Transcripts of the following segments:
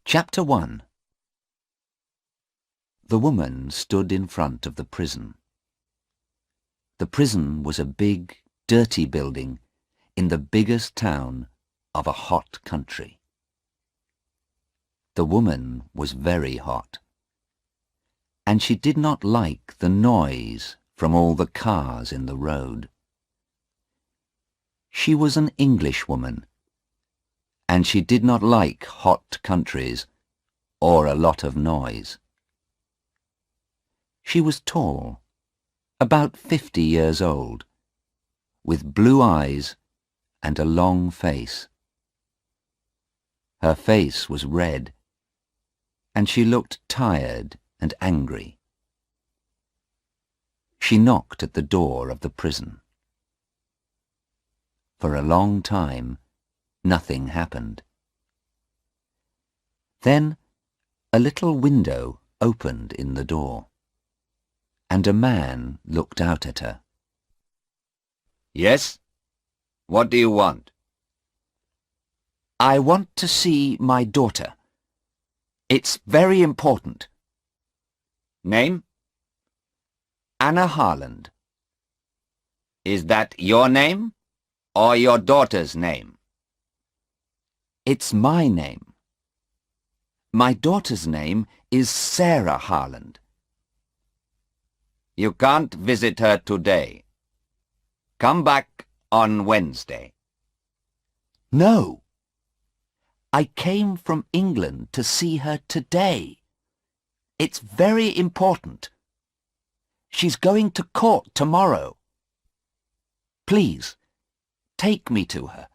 Chapter 1. The woman stood in front of the prison. The prison was a big, dirty building in the biggest town of a hot country. The woman was very hot, and she did not like the noise from all the cars in the road. She was an Englishwoman, and she did not like hot countries or a lot of noise. She was tall, about 50 years old, with blue eyes and a long face. Her face was red, and she looked tired and angry. She knocked at the door of the prison. For a long time, nothing happened. Then a little window opened in the door, and a man looked out at her. Yes? What do you want? I want to see my daughter. It's very important. Name? Anna Harland. Is that your name or your daughter's name? It's my name. My daughter's name is Sarah Harland. You can't visit her today. Come back on Wednesday. No. I came from England to see her today. It's very important. She's going to court tomorrow. Please, take me to her.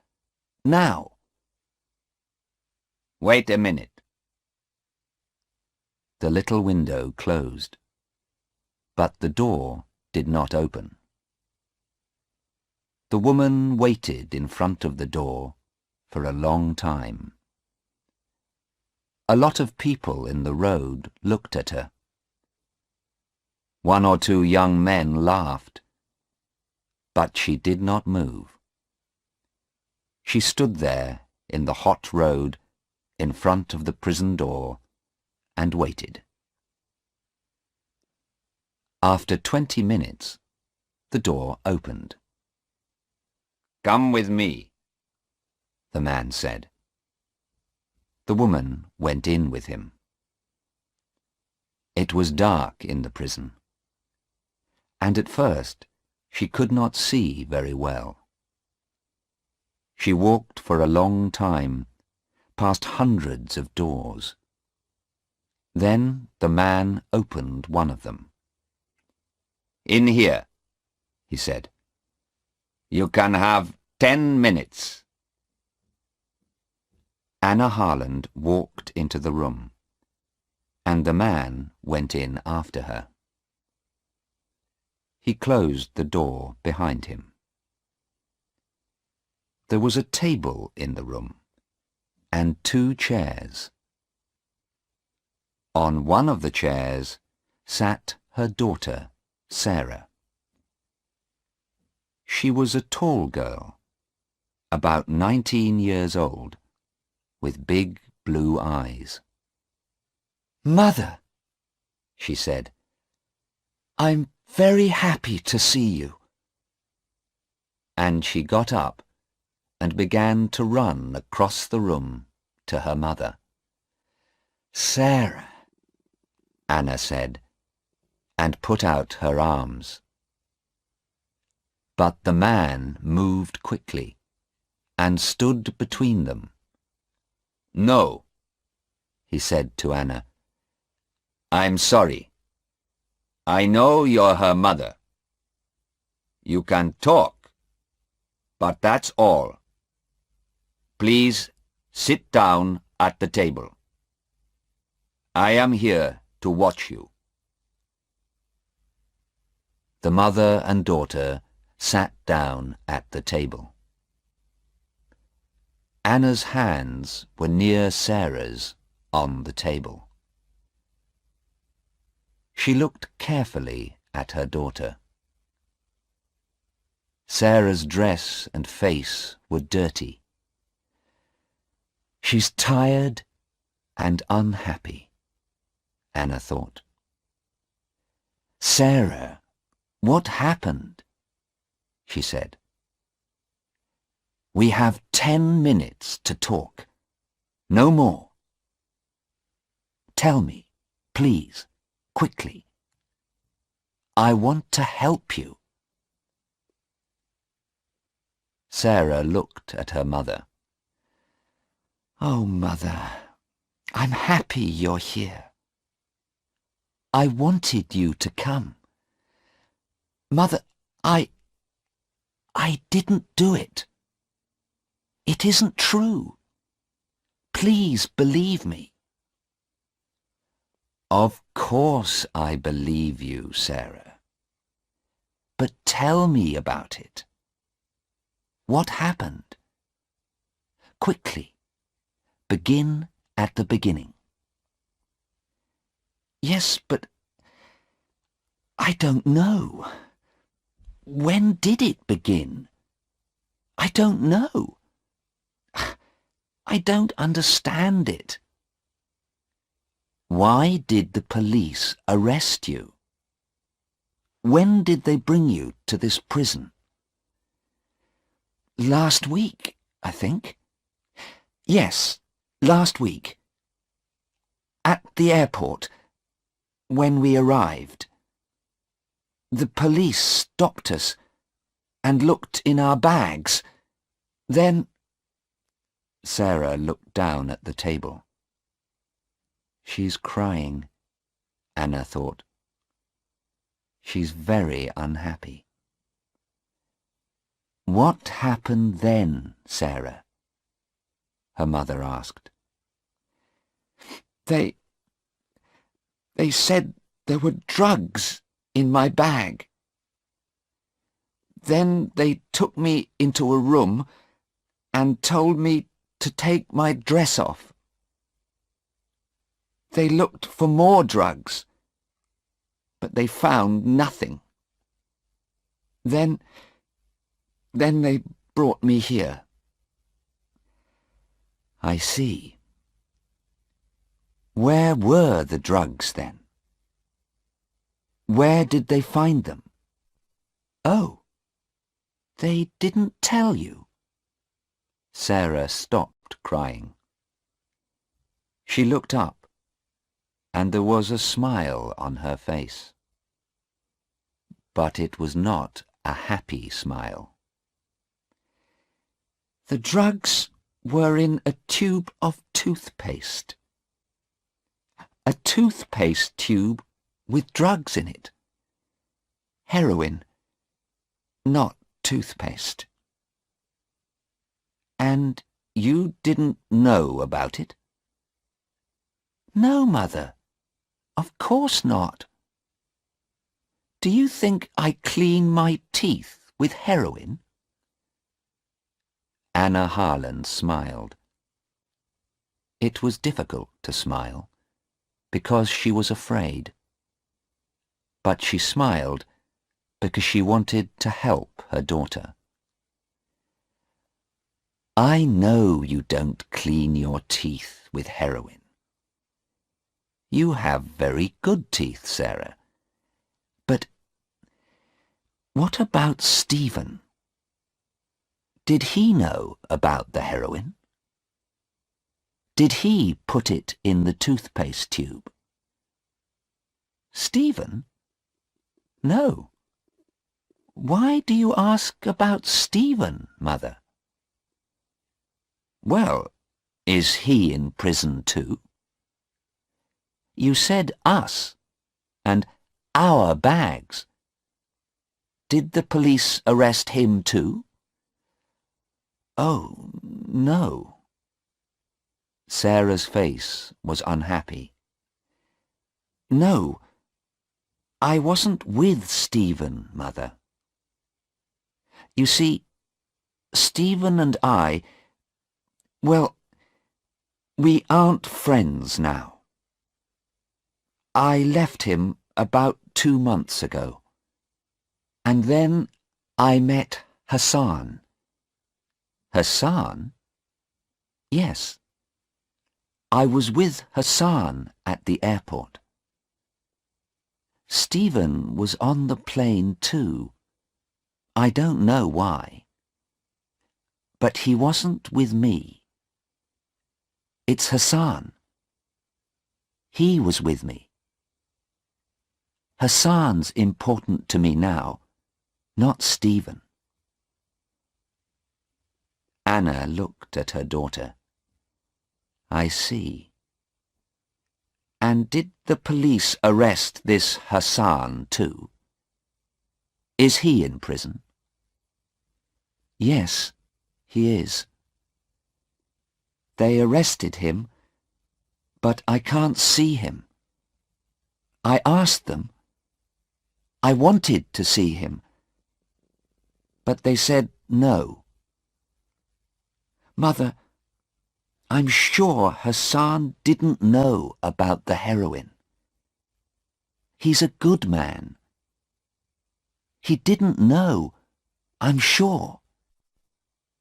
Now. Wait a minute. The little window closed, but the door did not open. The woman waited in front of the door for a long time. A lot of people in the road looked at her. One or two young men laughed, but she did not move. She stood there in the hot road in front of the prison door and waited. After 20 minutes, the door opened. Come with me, the man said. The woman went in with him. It was dark in the prison, and at first she could not see very well. She walked for a long time, past hundreds of doors. Then the man opened one of them. In here, he said. You can have 10 minutes. Anna Harland walked into the room, and the man went in after her. He closed the door behind him. There was a table in the room, and 2 chairs. On one of the chairs sat her daughter, Sarah. She was a tall girl, about 19 years old, with big blue eyes. "Mother," she said, "I'm very happy to see you." And she got up and began to run across the room to her mother. "Sarah," Anna said, and put out her arms. But the man moved quickly and stood between them. No, he said to Anna. I'm sorry. I know you're her mother. You can talk, but that's all. Please sit down at the table. I am here to watch you. The mother and daughter sat down at the table. Anna's hands were near Sarah's on the table. She looked carefully at her daughter. Sarah's dress and face were dirty. "She's tired and unhappy, Anna thought. Sarah, what happened? She said. We have 10 minutes to talk. No more. Tell me, please, quickly. I want to help you. Sarah looked at her mother. Oh, Mother, I'm happy you're here. I wanted you to come. Mother, I didn't do it. It isn't true. Please believe me. Of course I believe you, Sarah. But tell me about it. What happened? Quickly. Begin at the beginning. Yes, but I don't know. When did it begin? I don't know. I don't understand it. Why did the police arrest you? When did they bring you to this prison? Last week, I think. Yes, last week. At the airport, when we arrived. The police stopped us and looked in our bags. Then... Sarah looked down at the table. She's crying, Anna thought. She's very unhappy. What happened then, Sarah? Her mother asked. They said there were drugs in my bag. Then they took me into a room and told me to take my dress off. They looked for more drugs, but they found nothing. Then they brought me here. I see. Where were the drugs then? Where did they find them? Oh, they didn't tell you. Sarah stopped crying. She looked up, and there was a smile on her face. But it was not a happy smile. The drugs were in a tube of toothpaste. A toothpaste tube with drugs in it. Heroin, not toothpaste. And you didn't know about it? No, Mother. Of course not. Do you think I clean my teeth with heroin? Anna Harland smiled. It was difficult to smile, because she was afraid. But she smiled because she wanted to help her daughter. I know you don't clean your teeth with heroin. You have very good teeth, Sarah. But what about Stephen? Did he know about the heroin? Did he put it in the toothpaste tube? Stephen? No. Why do you ask about Stephen, Mother? Well, is he in prison too? You said us, and our bags. Did the police arrest him too? Oh, no. Sarah's face was unhappy. No, I wasn't with Stephen, Mother. You see, Stephen and I, well, we aren't friends now. I left him about 2 months ago. And then I met Hassan. Hassan? Yes. I was with Hassan at the airport. Stephen was on the plane too. I don't know why. But he wasn't with me. It's Hassan. He was with me. Hassan's important to me now, not Stephen. Anna looked at her daughter. I see. And did the police arrest this Hassan too? Is he in prison? Yes, he is. They arrested him, but I can't see him. I asked them. I wanted to see him, but they said no. Mother, I'm sure Hassan didn't know about the heroin. He's a good man. He didn't know, I'm sure.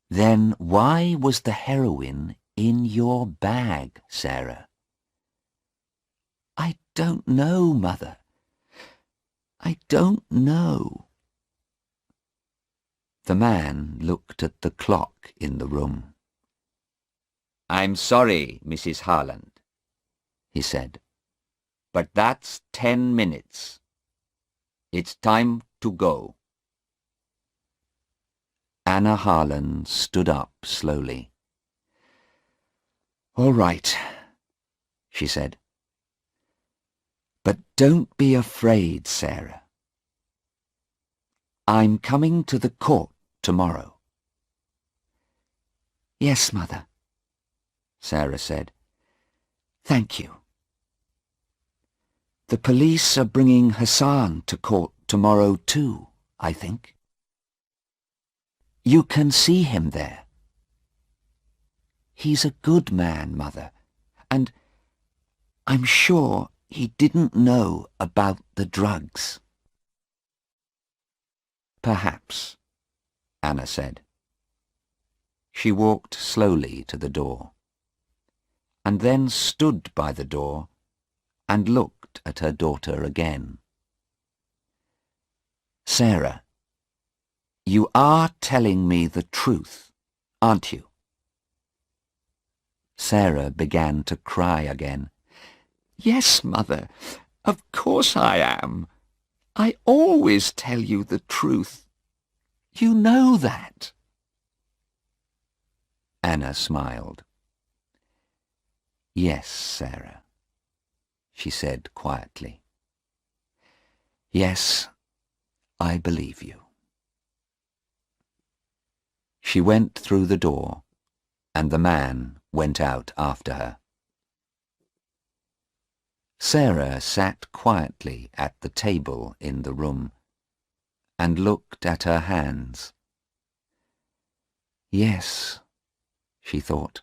Then why was the heroin in your bag, Sarah? I don't know, Mother. I don't know. The man looked at the clock in the room. I'm sorry, Mrs. Harland, he said, but that's 10 minutes. It's time to go. Anna Harland stood up slowly. All right, she said. But don't be afraid, Sarah. I'm coming to the court tomorrow. Yes, Mother, Sarah said. Thank you. The police are bringing Hassan to court tomorrow too, I think. You can see him there. He's a good man, Mother, and I'm sure he didn't know about the drugs. Perhaps, Anna said. She walked slowly to the door, and then stood by the door and looked at her daughter again. Sarah, you are telling me the truth, aren't you? Sarah began to cry again. Yes, Mother, of course I am. I always tell you the truth. You know that. Anna smiled. Yes, Sarah, she said quietly. Yes, I believe you. She went through the door, and the man went out after her. Sarah sat quietly at the table in the room and looked at her hands. Yes, she thought.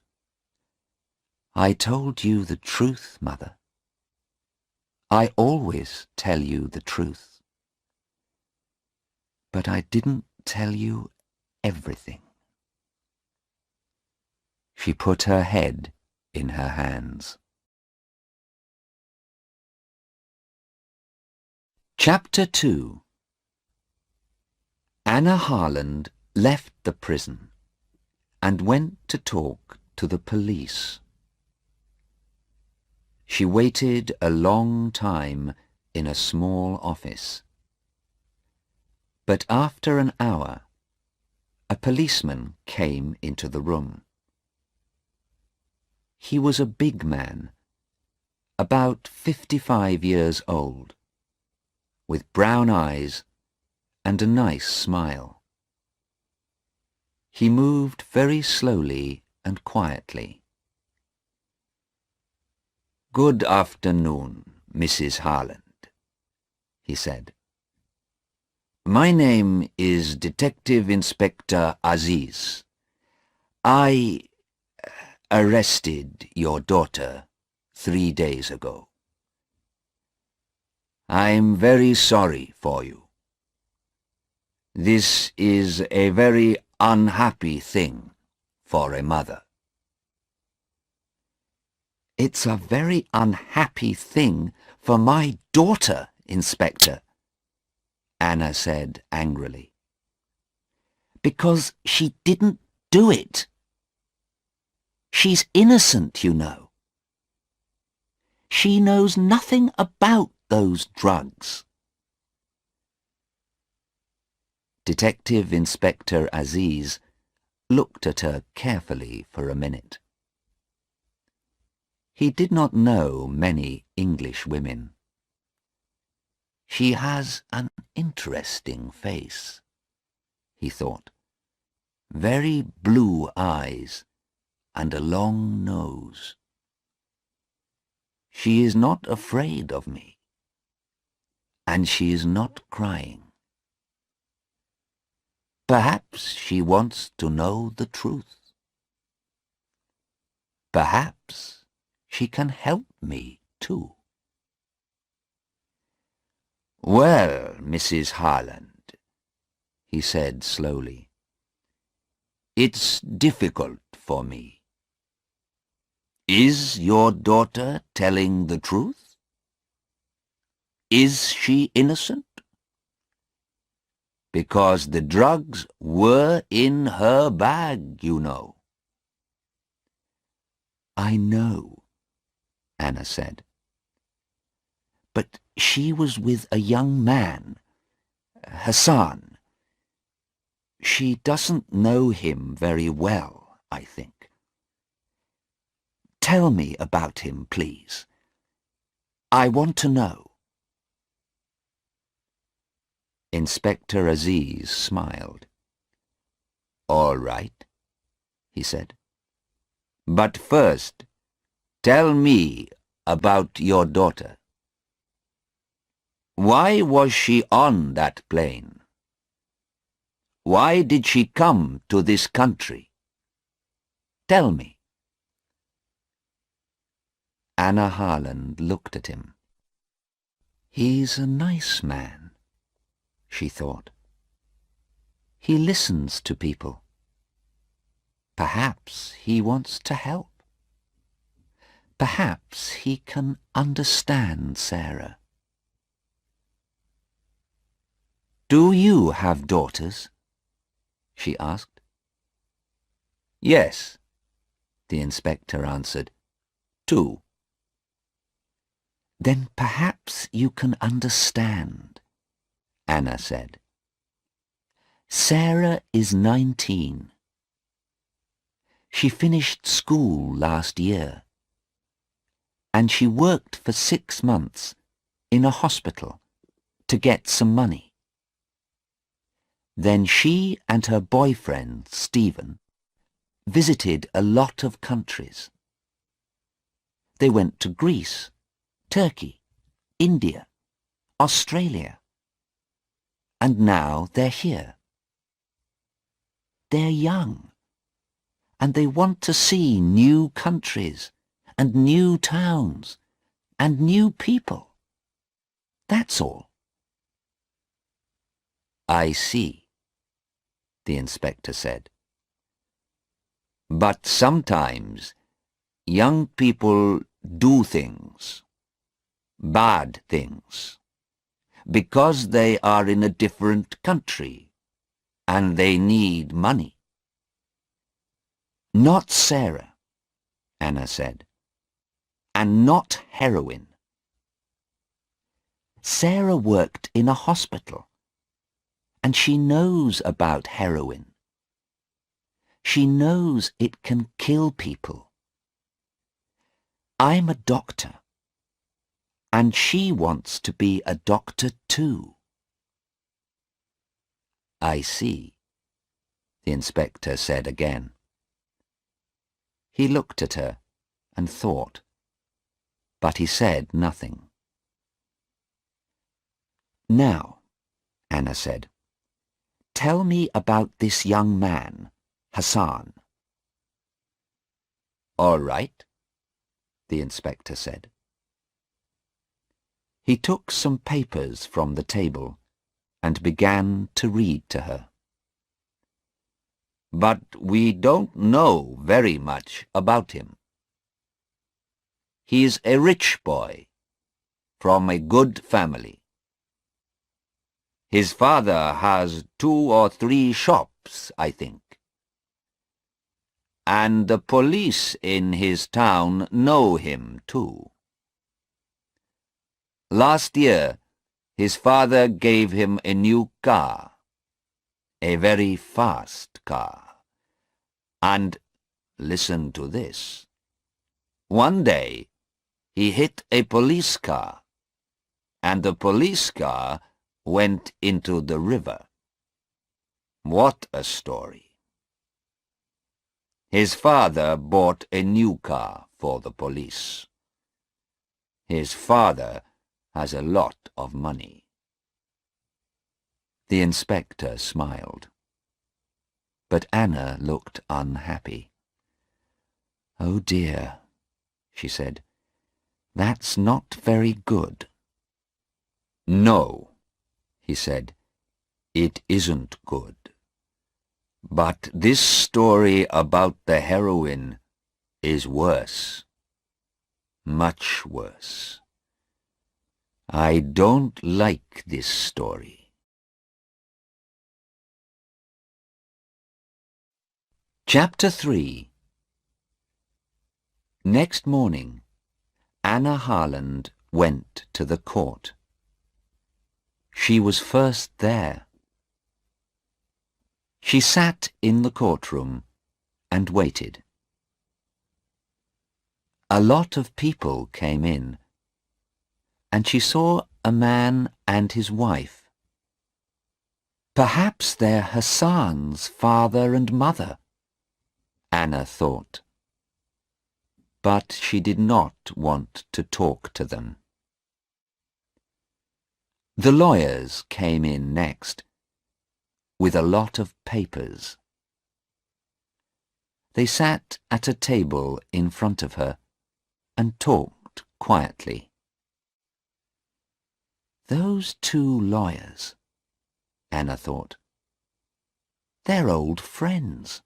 I told you the truth, Mother. I always tell you the truth. But I didn't tell you everything. She put her head in her hands. Chapter 2. Anna Harland left the prison and went to talk to the police. She waited a long time in a small office. But after an hour, a policeman came into the room. He was a big man, about 55 years old, with brown eyes and a nice smile. He moved very slowly and quietly. Good afternoon, Mrs. Harland, he said. My name is Detective Inspector Aziz. I arrested your daughter 3 days ago. I'm very sorry for you. This is a very unhappy thing for a mother. It's a very unhappy thing for my daughter, Inspector, Anna said angrily. Because she didn't do it. She's innocent, you know. She knows nothing about those drugs. Detective Inspector Aziz looked at her carefully for a minute. He did not know many English women. She has an interesting face, he thought. Very blue eyes and a long nose. She is not afraid of me, and she is not crying. Perhaps she wants to know the truth. Perhaps she can help me too. Well, Mrs. Harland, he said slowly, it's difficult for me. Is your daughter telling the truth? Is she innocent? Because the drugs were in her bag, you know. I know, Anna said. But she was with a young man, Hassan. She doesn't know him very well, I think. Tell me about him, please. I want to know. Inspector Aziz smiled. All right, he said. But first, tell me about your daughter. Why was she on that plane? Why did she come to this country? Tell me. Anna Harland looked at him. He's a nice man, she thought. He listens to people. Perhaps he wants to help. Perhaps he can understand Sarah. Do you have daughters? She asked. Yes, the inspector answered. 2. Then perhaps you can understand, Anna said. Sarah is 19. She finished school last year, and she worked for 6 months in a hospital to get some money. Then she and her boyfriend, Stephen, visited a lot of countries. They went to Greece, Turkey, India, Australia, and now they're here. They're young, and they want to see new countries and new towns and new people. That's all. I see, the inspector said. But sometimes young people do things, bad things, because they are in a different country and they need money. Not Sarah, Anna said, and not heroin. Sarah worked in a hospital, and she knows about heroin. She knows it can kill people. I'm a doctor, and she wants to be a doctor too. I see, the inspector said again. He looked at her and thought, but he said nothing. Now, Anna said, tell me about this young man, Hassan. All right, the inspector said. He took some papers from the table and began to read to her. But we don't know very much about him. He's a rich boy from a good family. His father has 2 or 3 shops, I think. And the police in his town know him too. Last year, his father gave him a new car, a very fast car. And listen to this. One day, he hit a police car, and the police car went into the river. What a story. His father bought a new car for the police. His father has a lot of money. The inspector smiled. But Anna looked unhappy. "Oh dear," she said. "That's not very good." "No," he said, "it isn't good. But this story about the heroine is worse. Much worse. I don't like this story." Chapter 3. Next morning, Anna Harland went to the court. She was first there. She sat in the courtroom and waited. A lot of people came in, and she saw a man and his wife. Perhaps they're Hassan's father and mother, Anna thought. But she did not want to talk to them. The lawyers came in next, with a lot of papers. They sat at a table in front of her and talked quietly. Those 2 lawyers, Anna thought. They're old friends.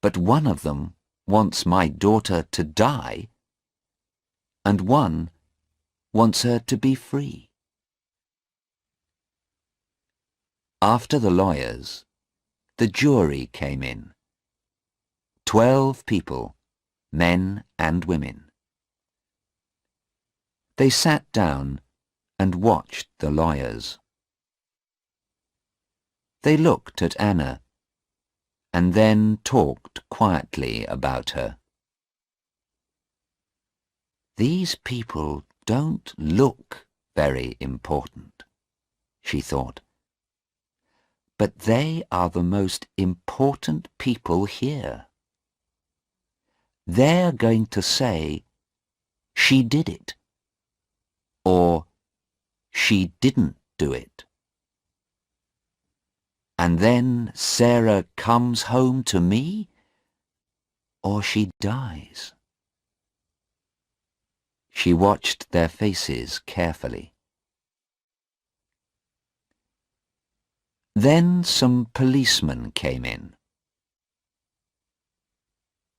But one of them wants my daughter to die, and one wants her to be free. After the lawyers, the jury came in. 12 people, men and women. They sat down and watched the lawyers. They looked at Anna and then talked quietly about her. These people don't look very important, she thought. But they are the most important people here. They're going to say, "She did it," or "She didn't do it." And then Sarah comes home to me, or she dies. She watched their faces carefully. Then some policemen came in.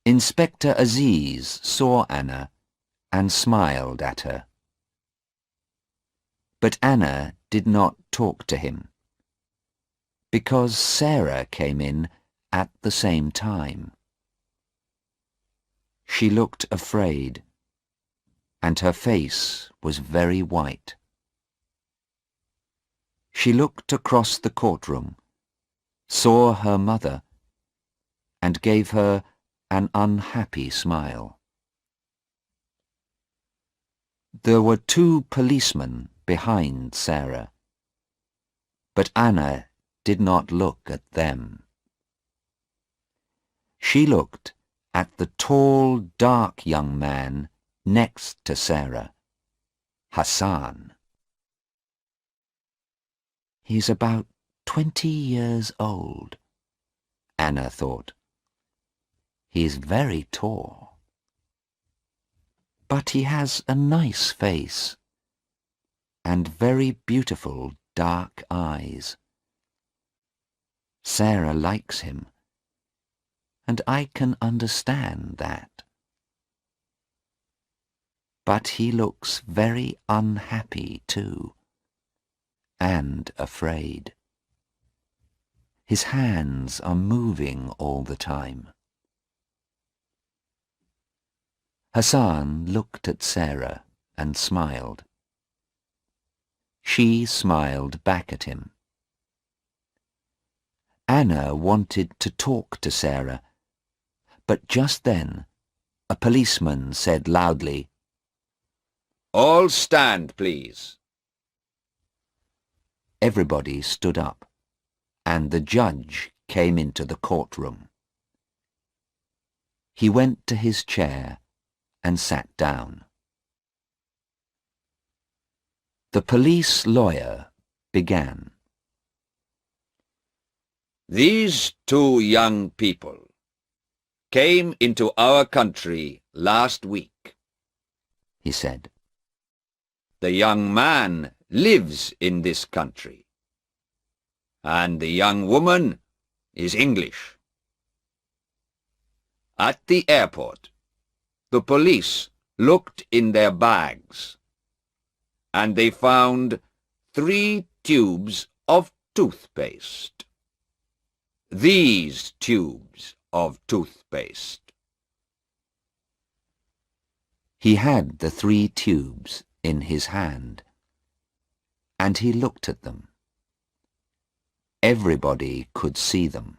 Inspector Aziz saw Anna and smiled at her. But Anna did not talk to him, because Sarah came in at the same time. She looked afraid, and her face was very white. She looked across the courtroom, saw her mother, and gave her an unhappy smile. There were 2 policemen behind Sarah, but Anna did not look at them. She looked at the tall, dark young man next to Sarah, Hassan. He's about 20 years old, Anna thought. He's very tall. But he has a nice face and very beautiful dark eyes. Sarah likes him, and I can understand that. But he looks very unhappy too, and afraid. His hands are moving all the time. Hassan looked at Sarah and smiled. She smiled back at him. Anna wanted to talk to Sarah, but just then a policeman said loudly, "All stand, please." Everybody stood up, and the judge came into the courtroom. He went to his chair and sat down. The police lawyer began. These two young people came into our country last week, he said. The young man lives in this country, and the young woman is English. At the airport, the police looked in their bags, and they found 3 tubes of toothpaste. These tubes of toothpaste. He had the 3 tubes in his hand, and he looked at them. Everybody could see them.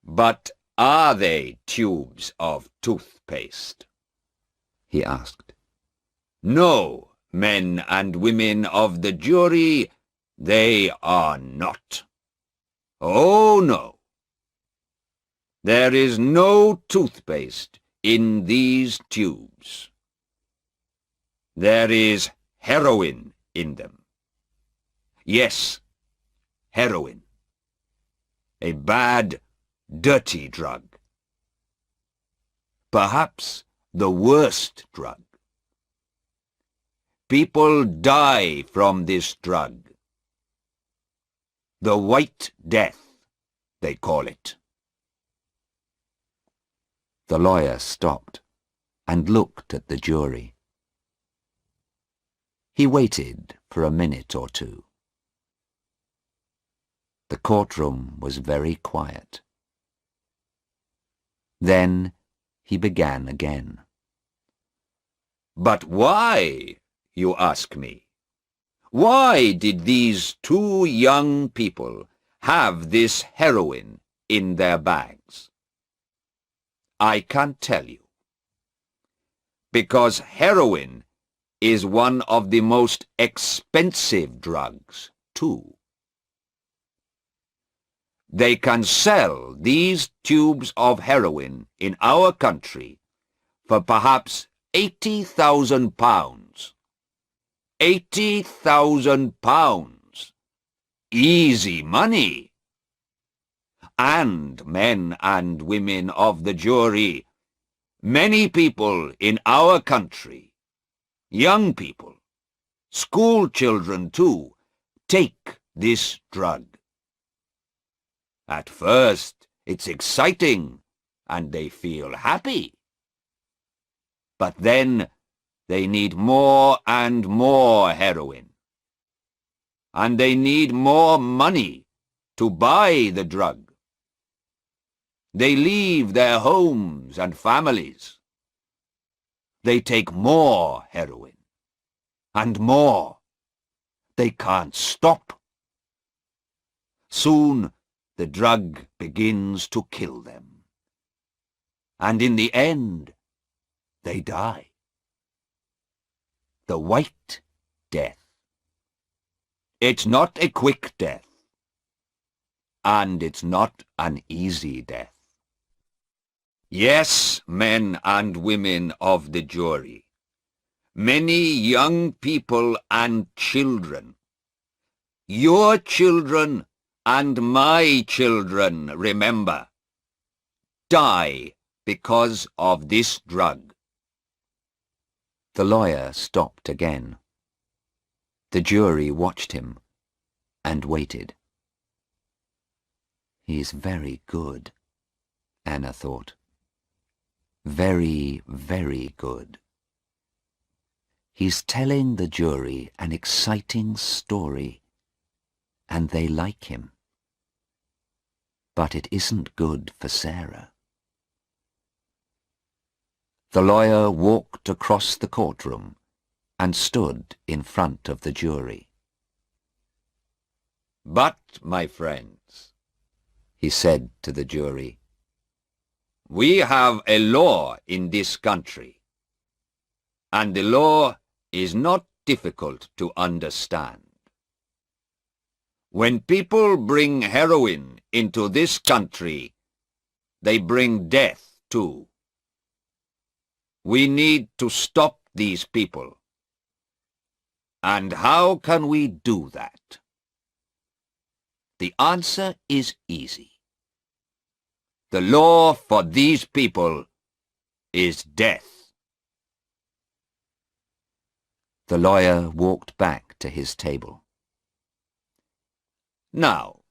But are they tubes of toothpaste? He asked. No, men and women of the jury, they are not. Oh, no. There is no toothpaste in these tubes. There is heroin in them. Yes, heroin. A bad, dirty drug. Perhaps the worst drug. People die from this drug. The White Death, they call it. The lawyer stopped and looked at the jury. He waited for a minute or two. The courtroom was very quiet. Then he began again. But why, you ask me? Why did these two young people have this heroin in their bags? I can't tell you. Because heroin is one of the most expensive drugs, too. They can sell these tubes of heroin in our country for perhaps £80,000. £80,000. Easy money. And men and women of the jury, many people in our country, young people, school children too, take this drug. At first, it's exciting, and they feel happy. But then, they need more and more heroin. And they need more money to buy the drug. They leave their homes and families. They take more heroin. And more. They can't stop. Soon, the drug begins to kill them. And in the end, they die. The White Death. It's not a quick death. And it's not an easy death. Yes, men and women of the jury, many young people and children, your children and my children, remember, die because of this drug. The lawyer stopped again. The jury watched him and waited. He's very good, Anna thought. Very, very good. He's telling the jury an exciting story, and they like him. But it isn't good for Sarah. The lawyer walked across the courtroom and stood in front of the jury. "But, my friends," he said to the jury, "we have a law in this country, and the law is not difficult to understand. When people bring heroin into this country, they bring death too. We need to stop these people. And how can we do that? The answer is easy. The law for these people is death." The lawyer walked back to his table. "Now,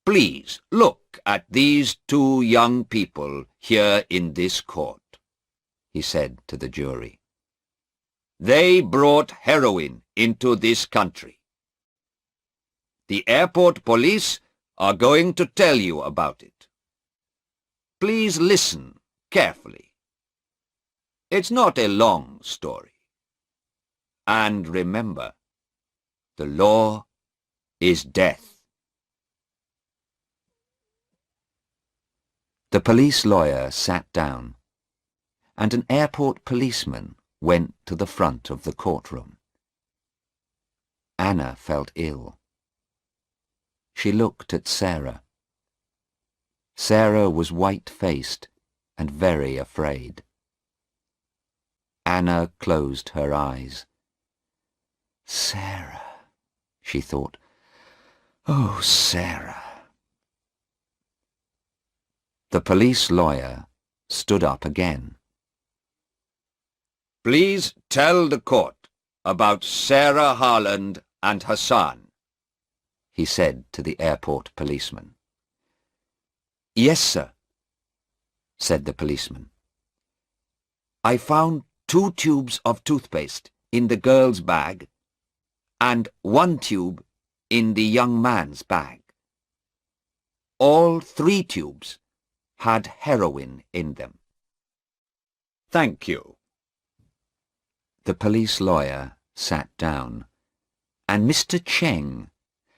please look at these two young people here in this court," he said to the jury. "They brought heroin into this country. The airport police are going to tell you about it. Please listen carefully. It's not a long story. And remember, the law is death." The police lawyer sat down, and an airport policeman went to the front of the courtroom. Anna felt ill. She looked at Sarah. Sarah was white-faced and very afraid. Anna closed her eyes. Sarah, she thought. Oh, Sarah. The police lawyer stood up again. "Please tell the court about Sarah Harland and Hassan," he said to the airport policeman. "Yes, sir," said the policeman. "I found 2 tubes of toothpaste in the girl's bag and 1 tube in the young man's bag. All 3 tubes had heroin in them." "Thank you." The police lawyer sat down, and Mr. Cheng,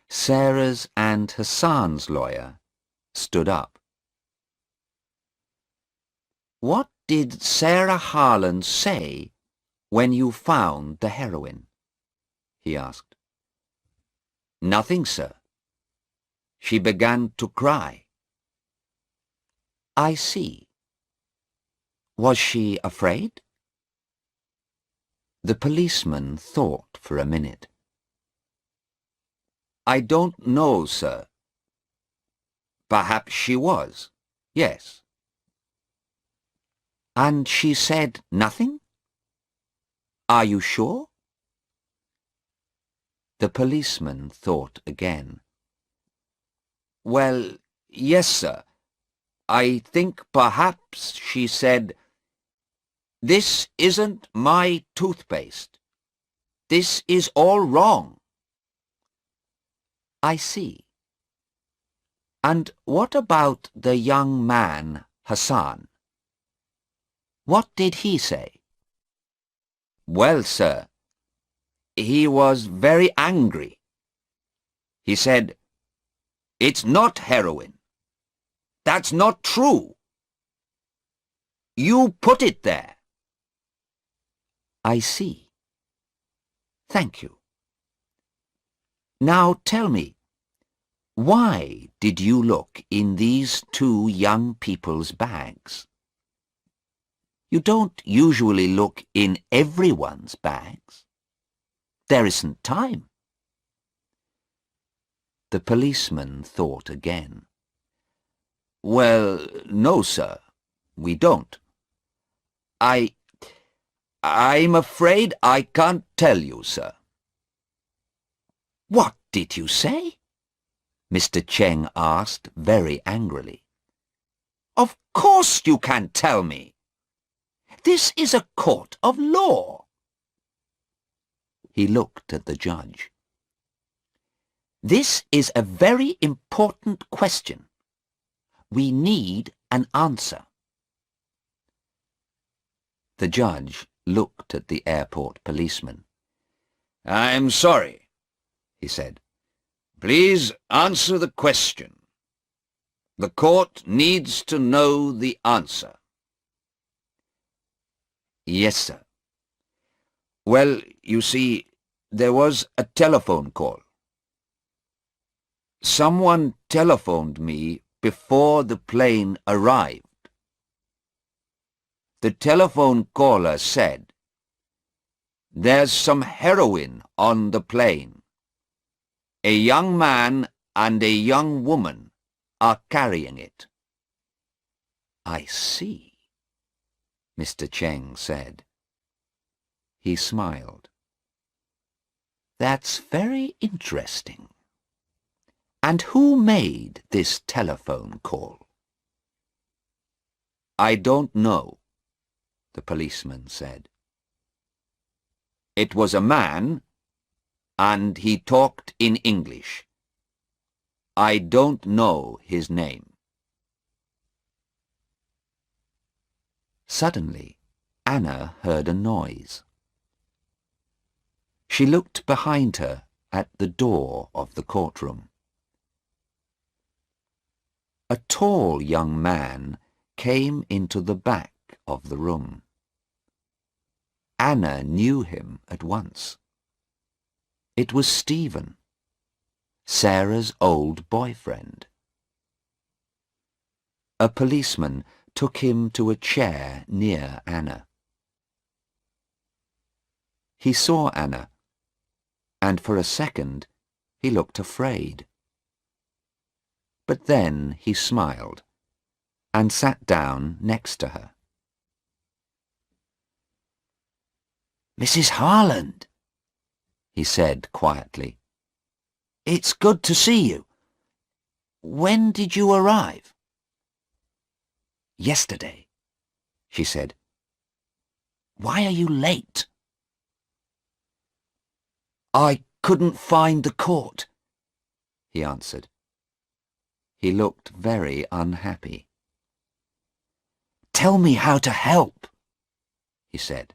Sarah's and Hassan's lawyer, stood up. "What did Sarah Harland say when you found the heroin?" he asked. "Nothing, sir. She began to cry." "I see. Was she afraid?" The policeman thought for a minute. "I don't know, sir. Perhaps she was, yes." "And she said nothing? Are you sure?" The policeman thought again. "Well, yes, sir. I think perhaps she said, 'This isn't my toothpaste. This is all wrong.'" "I see. And what about the young man, Hassan? What did he say?" "Well, sir, he was very angry. He said, 'It's not heroin. That's not true. You put it there.'" "I see. Thank you. Now tell me, why did you look in these 2 young people's bags? You don't usually look in everyone's bags. There isn't time." The policeman thought again. "Well, no, sir, we don't. I'm afraid I can't tell you, sir." "What did you say?" Mr. Cheng asked very angrily. "Of course you can tell me. This is a court of law. He looked at the judge. This is a very important question. We need an answer. The judge looked at the airport policeman. I'm sorry, he said. Please answer the question. The court needs to know the answer. Yes, sir. Well, you see, there was a telephone call. Someone telephoned me before the plane arrived. The telephone caller said, "There's some heroin on the plane. A young man and a young woman are carrying it." I see, Mr. Cheng said. He smiled. That's very interesting. And who made this telephone call? I don't know, the policeman said. It was a man, and he talked in English. I don't know his name. Suddenly, Anna heard a noise. She looked behind her at the door of the courtroom. A tall young man came into the back of the room. Anna knew him at once. It was Stephen, Sarah's old boyfriend. A policeman took him to a chair near Anna. He saw Anna, and for a second he looked afraid. But then he smiled and sat down next to her. "Mrs. Harland," he said quietly. "It's good to see you. When did you arrive?" "Yesterday," she said. "Why are you late?" "I couldn't find the court," he answered. He looked very unhappy. "Tell me how to help," he said.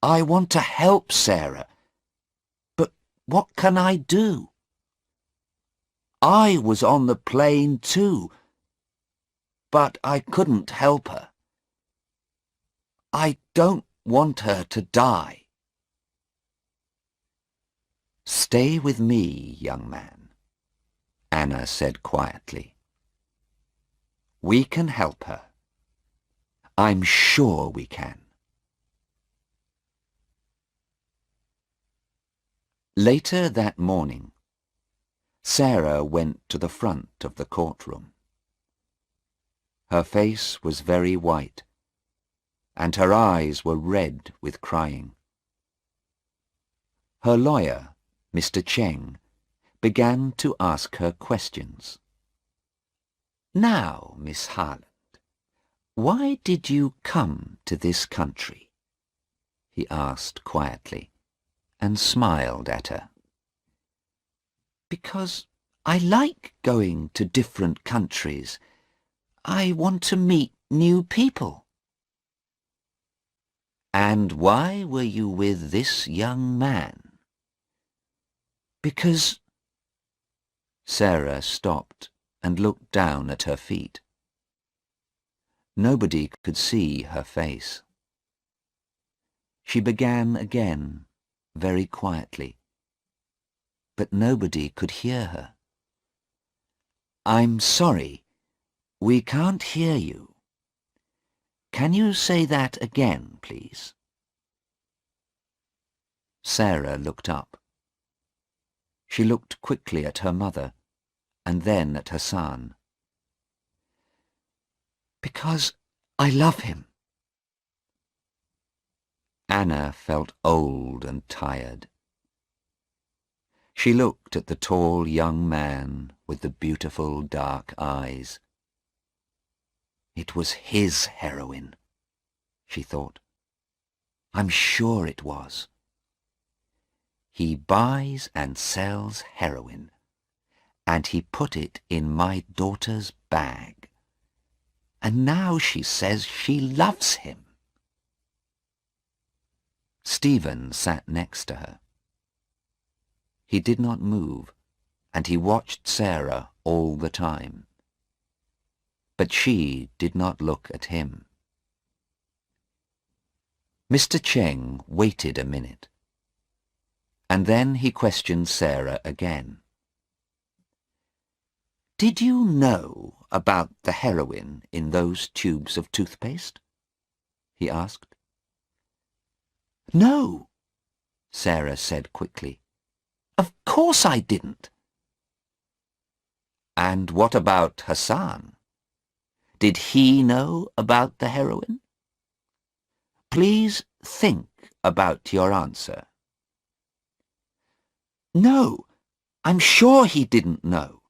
"I want to help Sarah, but what can I do? I was on the plane too, but I couldn't help her. I don't want her to die." "Stay with me, young man," Anna said quietly. "We can help her. I'm sure we can." Later that morning, Sarah went to the front of the courtroom. Her face was very white, and her eyes were red with crying. Her lawyer, Mr. Cheng, began to ask her questions. "Now, Miss Harland, why did you come to this country?" he asked quietly, and smiled at her. "Because I like going to different countries. I want to meet new people." "And why were you with this young man?" "Because—" Sarah stopped and looked down at her feet. Nobody could see her face. She began again, very quietly, but nobody could hear her. "I'm sorry, we can't hear you. Can you say that again, please?" Sarah looked up. She looked quickly at her mother and then at Hassan. "Because I love him." Anna felt old and tired. She looked at the tall young man with the beautiful dark eyes. It was his heroine, she thought. I'm sure it was. He buys and sells heroin, and he put it in my daughter's bag. And now she says she loves him. Stephen sat next to her. He did not move, and he watched Sarah all the time. But she did not look at him. Mr. Cheng waited a minute, and then he questioned Sarah again. Did you know about the heroin in those tubes of toothpaste? He asked. No, Sarah said quickly. Of course I didn't. And what about Hassan? Did he know about the heroin? Please think about your answer. No, I'm sure he didn't know.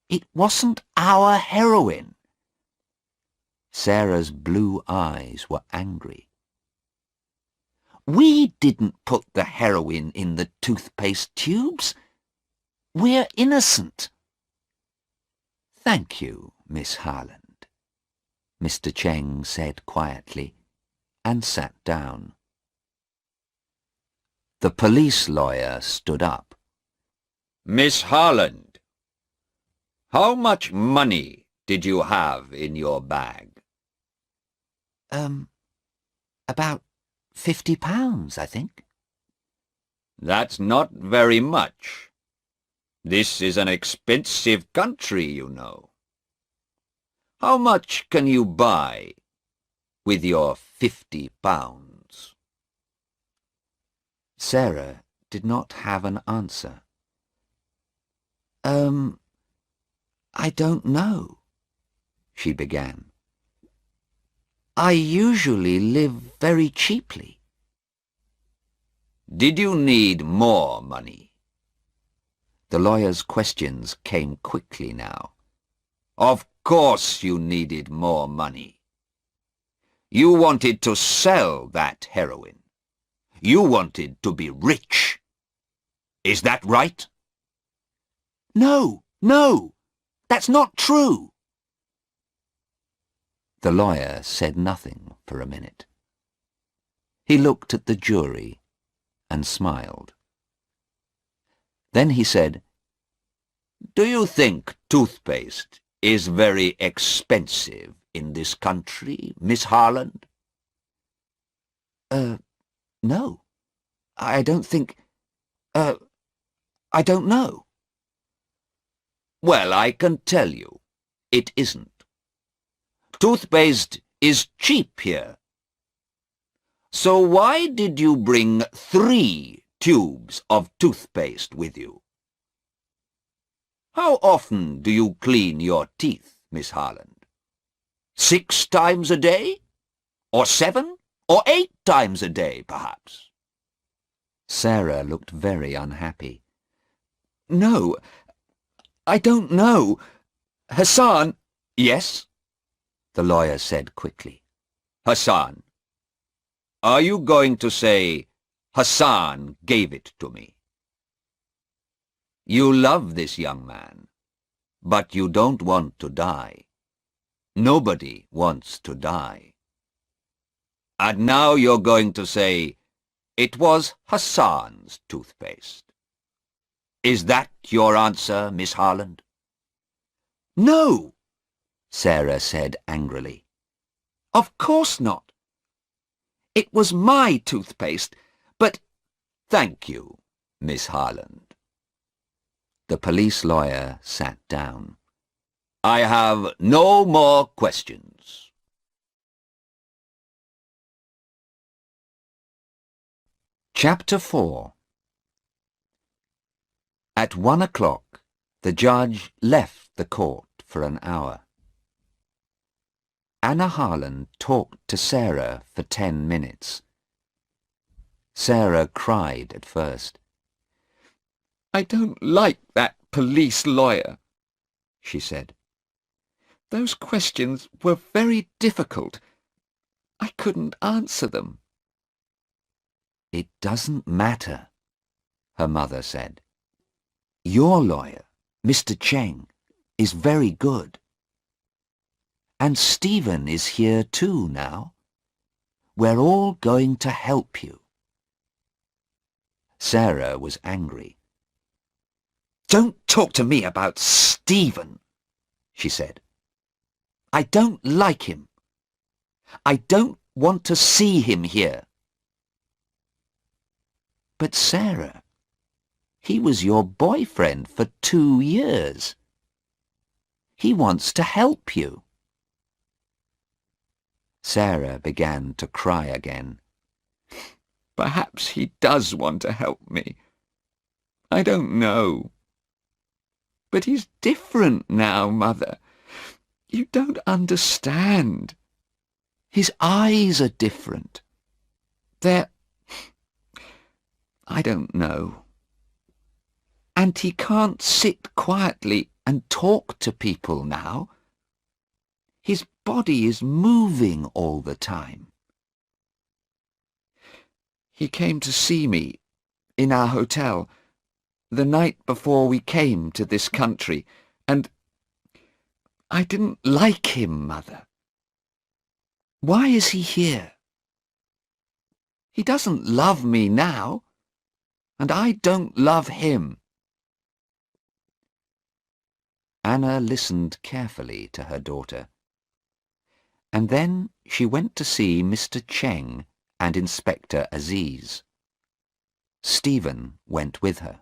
It wasn't our heroin. Sarah's blue eyes were angry. We didn't put the heroin in the toothpaste tubes. We're innocent. Thank you, Miss Harland, Mr. Cheng said quietly, and sat down. The police lawyer stood up. Miss Harland, how much money did you have in your bag? About £50, I think. That's not very much. This is an expensive country, you know. How much can you buy with your £50? Sarah did not have an answer. I don't know, she began. I usually live very cheaply. Did you need more money? The lawyer's questions came quickly now. Of course you needed more money. You wanted to sell that heroin. You wanted to be rich. Is that right? No, that's not true. The lawyer said nothing for a minute. He looked at the jury and smiled. Then he said, Do you think toothpaste is very expensive in this country, Miss Harland? No. I don't think... I don't know. Well, I can tell you, it isn't. Toothpaste is cheap here. So why did you bring 3 tubes of toothpaste with you? How often do you clean your teeth, Miss Harland? 6 times a day? Or 7? Or 8 times a day, perhaps? Sarah looked very unhappy. No, I don't know. Hassan... Yes? The lawyer said quickly. Hassan. Are you going to say, Hassan gave it to me? You love this young man, but you don't want to die. Nobody wants to die. And now you're going to say, it was Hassan's toothpaste. Is that your answer, Miss Harland? No, Sarah said angrily. Of course not. It was my toothpaste, but... Thank you, Miss Harland. The police lawyer sat down. I have no more questions. Chapter 4. At 1 o'clock, the judge left the court for an hour. Anna Harland talked to Sarah for 10 minutes. Sarah cried at first. I don't like that police lawyer, she said. Those questions were very difficult. I couldn't answer them. It doesn't matter, her mother said. Your lawyer, Mr. Cheng, is very good. And Stephen is here too now. We're all going to help you. Sarah was angry. Don't talk to me about Stephen, she said. I don't like him. I don't want to see him here. But Sarah, he was your boyfriend for 2 years. He wants to help you. Sarah began to cry again. Perhaps he does want to help me. I don't know. But he's different now, Mother. You don't understand. His eyes are different. I don't know. And he can't sit quietly and talk to people now. His body is moving all the time. He came to see me in our hotel the night before we came to this country, and I didn't like him, Mother. Why is he here? He doesn't love me now, and I don't love him. Anna listened carefully to her daughter, and then she went to see Mr. Cheng and Inspector Aziz. Stephen went with her.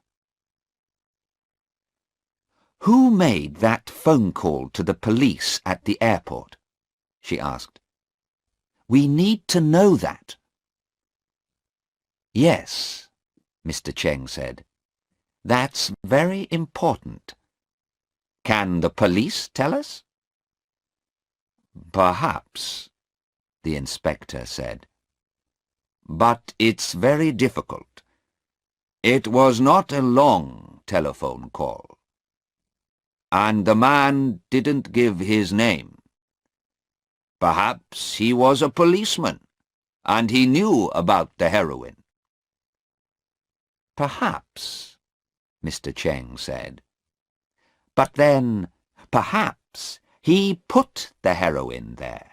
Who made that phone call to the police at the airport? She asked. We need to know that. Yes, Mr. Cheng said. That's very important. Can the police tell us? Perhaps, the inspector said. But it's very difficult. It was not a long telephone call. And the man didn't give his name. Perhaps he was a policeman, and he knew about the heroin. Perhaps, Mr. Cheng said. But then, perhaps, he put the heroin there.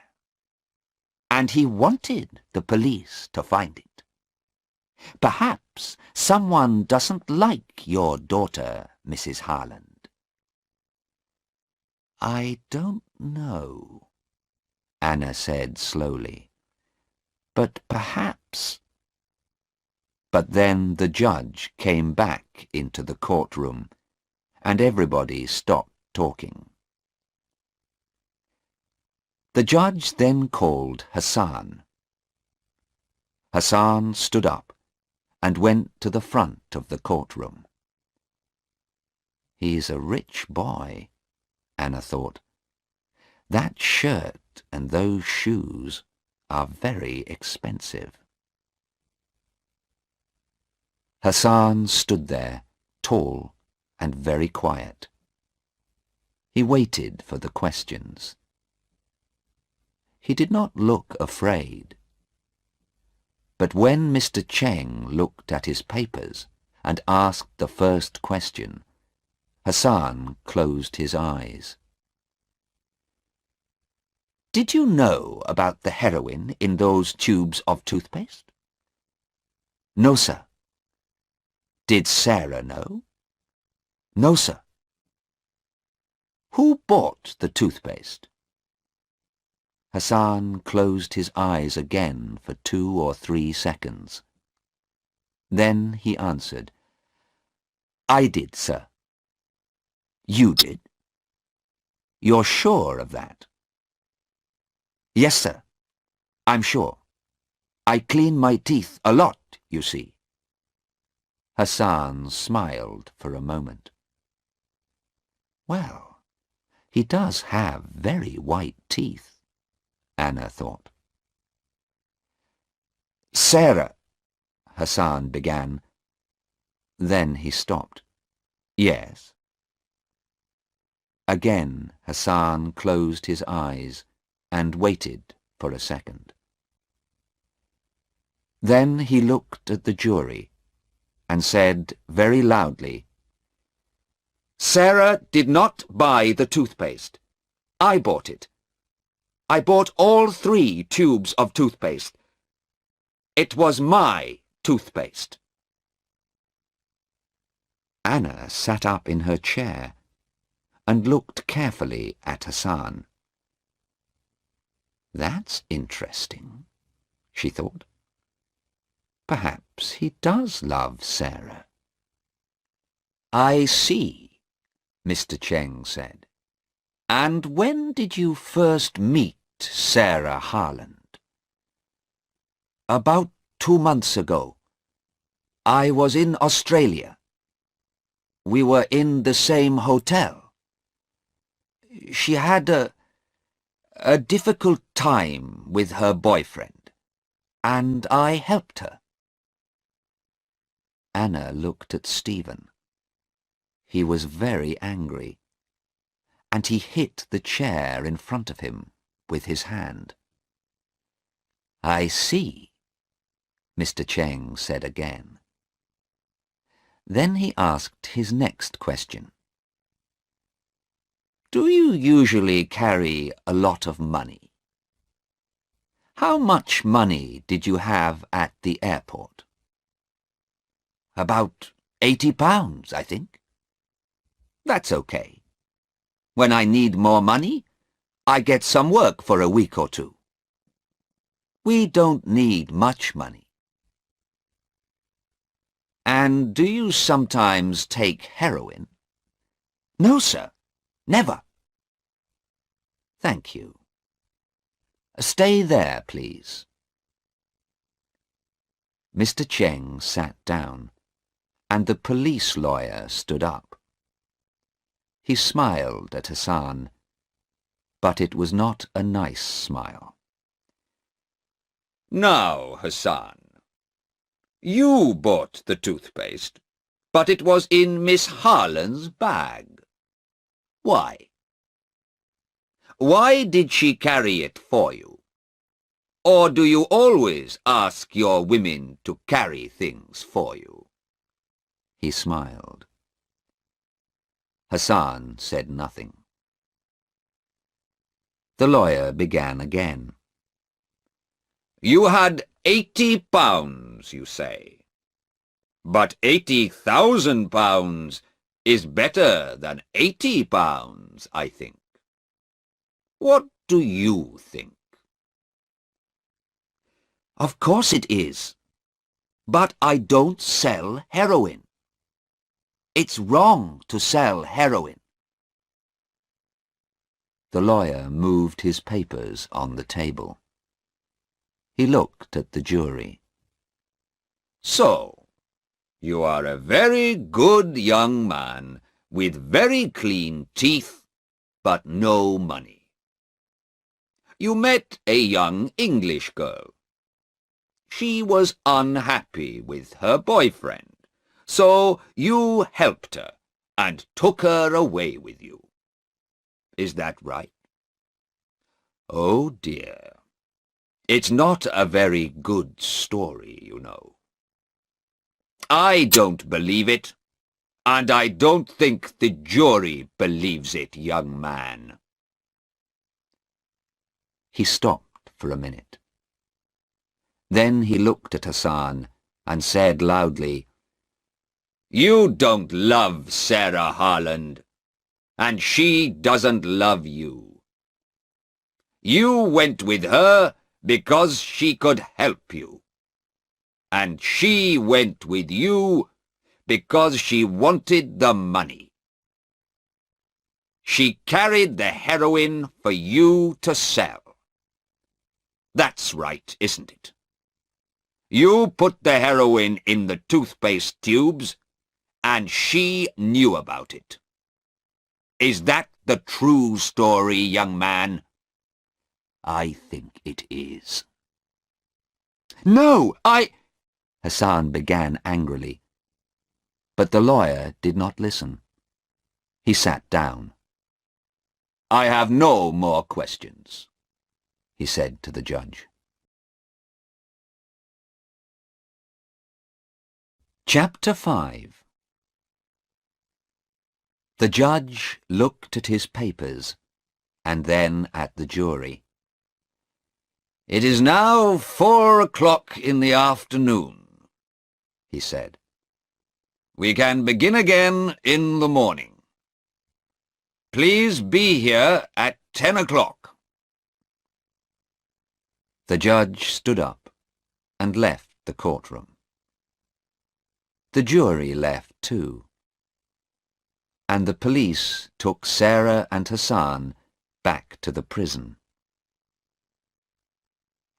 And he wanted the police to find it. Perhaps someone doesn't like your daughter, Mrs. Harland. I don't know, Anna said slowly. But perhaps... But then the judge came back into the courtroom, and everybody stopped talking. The judge then called Hassan. Hassan stood up and went to the front of the courtroom. He's a rich boy, Anna thought. That shirt and those shoes are very expensive. Hassan stood there, tall and very quiet. He waited for the questions. He did not look afraid. But when Mr. Cheng looked at his papers and asked the first question, Hassan closed his eyes. Did you know about the heroin in those tubes of toothpaste? No, sir. Did Sarah know? No, sir. Who bought the toothpaste? Hassan closed his eyes again for 2 or 3 seconds. Then he answered, I did, sir. You did? You're sure of that? Yes, sir. I'm sure. I clean my teeth a lot, you see. Hassan smiled for a moment. Well, he does have very white teeth, Anna thought. Sarah, Hassan began. Then he stopped. Yes. Again Hassan closed his eyes and waited for a second. Then he looked at the jury and said very loudly, "Sarah did not buy the toothpaste. I bought it. I bought all 3 tubes of toothpaste. It was my toothpaste." Anna sat up in her chair and looked carefully at Hassan. "That's interesting," she thought. "Perhaps he does love Sarah." "I see," Mr. Cheng said. "And when did you first meet Sarah Harland?" "About 2 months ago. I was in Australia. We were in the same hotel. She had a difficult time with her boyfriend, and I helped her." Anna looked at Stephen. He was very angry, and he hit the chair in front of him with his hand. "I see," Mr. Cheng said again. Then he asked his next question. "Do you usually carry a lot of money? How much money did you have at the airport?" "About £80, I think." "That's okay. When I need more money, I get some work for a week or 2. We don't need much money." "And do you sometimes take heroin?" "No, sir. Never." "Thank you. Stay there, please." Mr. Cheng sat down, and the police lawyer stood up. He smiled at Hassan, but it was not a nice smile. "Now, Hassan, you bought the toothpaste, but it was in Miss Harland's bag. Why? Why did she carry it for you? Or do you always ask your women to carry things for you?" He smiled. Hassan said nothing. The lawyer began again. "You had £80, you say. But £80,000 is better than £80, I think. What do you think?" "Of course it is. But I don't sell heroin. It's wrong to sell heroin." The lawyer moved his papers on the table. He looked at the jury. "So, you are a very good young man with very clean teeth, but no money. You met a young English girl. She was unhappy with her boyfriend, so you helped her and took her away with you. Is that right? Oh dear. It's not a very good story, you know. I don't believe it, and I don't think the jury believes it, young man." He stopped for a minute. Then he looked at Hassan and said loudly, "You don't love Sarah Harland, and she doesn't love you. You went with her because she could help you, and she went with you because she wanted the money. She carried the heroin for you to sell. That's right, isn't it? You put the heroin in the toothpaste tubes, and she knew about it. Is that the true story, young man?" "I think it is." "No, Hassan began angrily. But the lawyer did not listen. He sat down. "I have no more questions," he said to the judge. Chapter 5. The judge looked at his papers and then at the jury. "It is now 4 o'clock in the afternoon," he said. "We can begin again in the morning. Please be here at 10 o'clock. The judge stood up and left the courtroom. The jury left too, and the police took Sarah and Hassan back to the prison.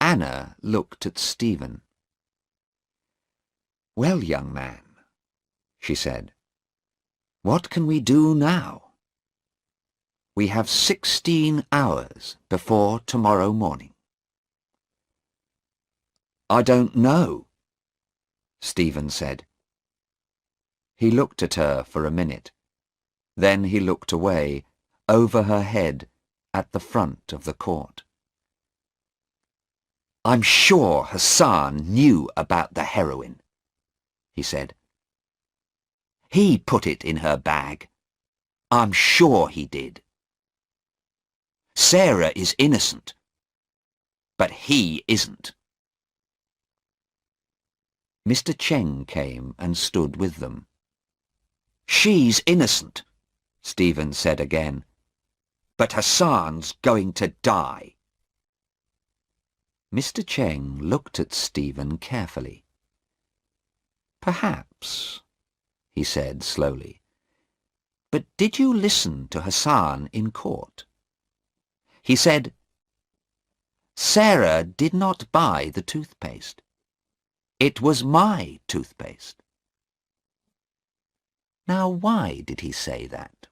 Anna looked at Stephen. "Well, young man," she said, "what can we do now? We have 16 hours before tomorrow morning." "I don't know," Stephen said. He looked at her for a minute. Then he looked away, over her head, at the front of the court. "I'm sure Hassan knew about the heroin," he said. "He put it in her bag. I'm sure he did. Sarah is innocent, but he isn't." Mr. Cheng came and stood with them. "She's innocent," Stephen said again, "but Hassan's going to die." Mr. Cheng looked at Stephen carefully. "Perhaps," he said slowly. "But did you listen to Hassan in court? He said, 'Sarah did not buy the toothpaste. It was my toothpaste.' Now, why did he say that?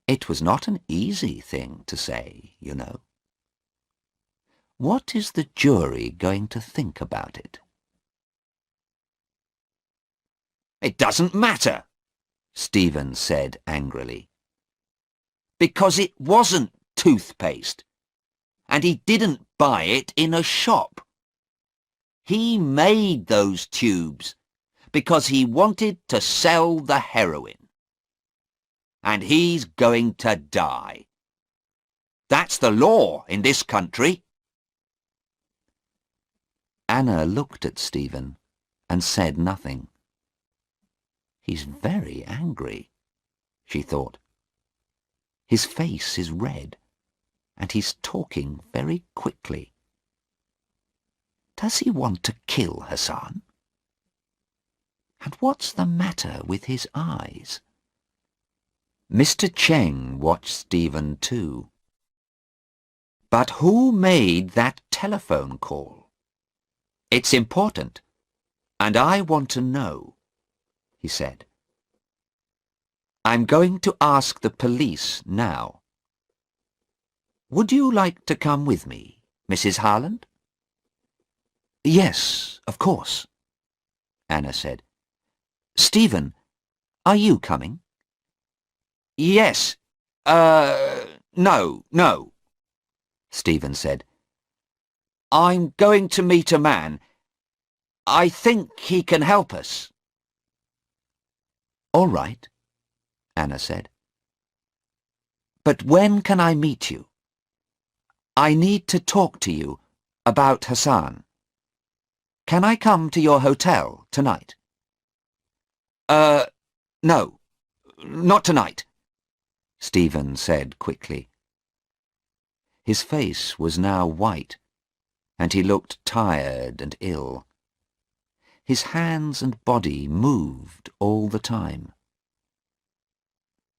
It was not an easy thing to say, you know. What is the jury going to think about it?" "It doesn't matter," Stephen said angrily. "because it wasn't toothpaste, and he didn't buy it in a shop. He made those tubes because he wanted to sell the heroin. And he's going to die. That's the law in this country." Anna looked at Stephen and said nothing. "He's very angry," she thought. "His face is red, and he's talking very quickly. Does he want to kill Hassan? And what's the matter with his eyes?" Mr. Cheng watched Stephen too. "But who made that telephone call? It's important, and I want to know," he said. "I'm going to ask the police now. Would you like to come with me, Mrs. Harland?" "Yes, of course," Anna said. "Stephen, are you coming?" "Yes. No," Stephen said. "I'm going to meet a man. I think he can help us." "All right," Anna said. "But when can I meet you? I need to talk to you about Hassan. Can I come to your hotel tonight?" No, not tonight," Stephen said quickly. His face was now white, and he looked tired and ill. His hands and body moved all the time.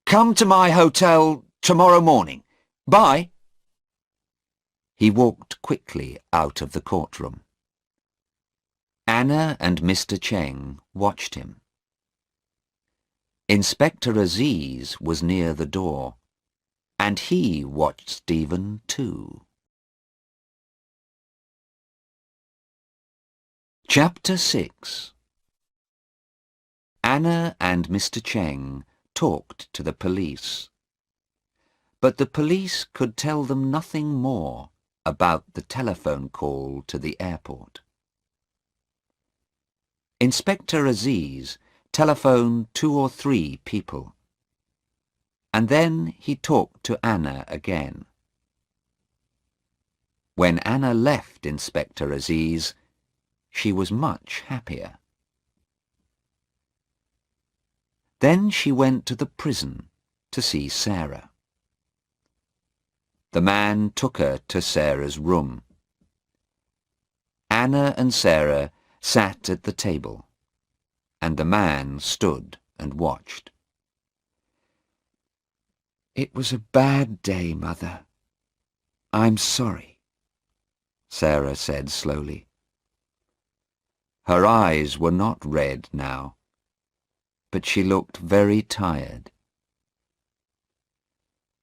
"Come to my hotel tomorrow morning. Bye." He walked quickly out of the courtroom. Anna and Mr. Cheng watched him. Inspector Aziz was near the door, and he watched Stephen too. Chapter 6. Anna and Mr. Cheng talked to the police, but the police could tell them nothing more about the telephone call to the airport. Inspector Aziz telephoned 2 or 3 people, and then he talked to Anna again. When Anna left Inspector Aziz, she was much happier. Then she went to the prison to see Sarah. The man took her to Sarah's room. Anna and Sarah sat at the table, and the man stood and watched. "It was a bad day, Mother. I'm sorry," Sarah said slowly. Her eyes were not red now, but she looked very tired.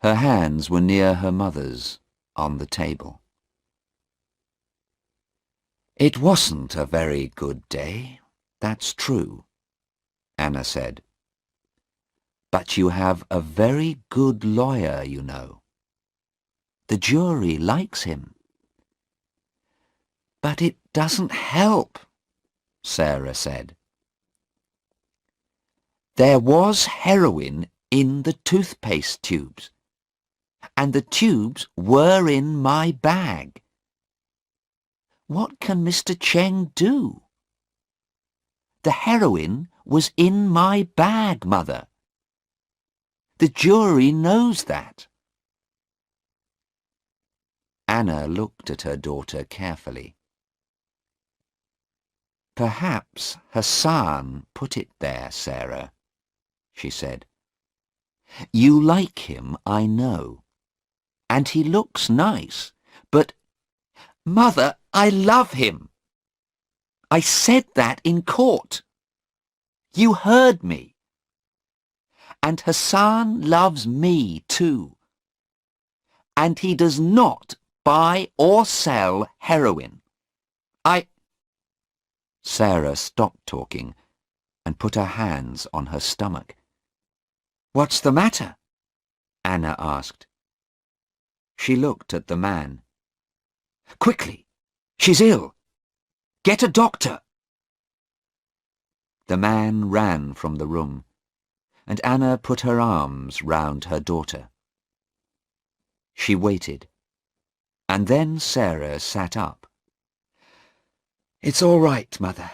Her hands were near her mother's on the table. "It wasn't a very good day, that's true," Anna said. "But you have a very good lawyer, you know. The jury likes him." "But it doesn't help," Sarah said. "There was heroin in the toothpaste tubes, and the tubes were in my bag. What can Mr. Cheng do? The heroin was in my bag, Mother. The jury knows that." Anna looked at her daughter carefully. "Perhaps Hassan put it there, Sarah," she said. "You like him, I know, and he looks nice, but—" "Mother, I love him. I said that in court. You heard me. And Hassan loves me too. And he does not buy or sell heroin. Sarah stopped talking and put her hands on her stomach. "What's the matter?" Anna asked. She looked at the man. "Quickly! She's ill! Get a doctor!" The man ran from the room, and Anna put her arms round her daughter. She waited, and then Sarah sat up. "It's all right, Mother,"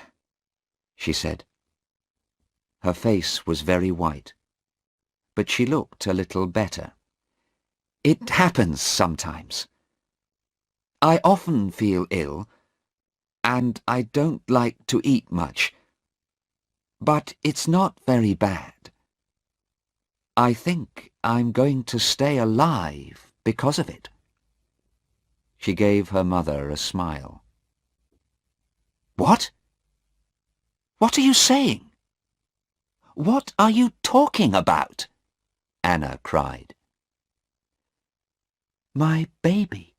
she said. Her face was very white, but she looked a little better. "It happens sometimes. I often feel ill, and I don't like to eat much. But it's not very bad. I think I'm going to stay alive because of it." She gave her mother a smile. "What? What are you saying? What are you talking about?" Anna cried. "My baby."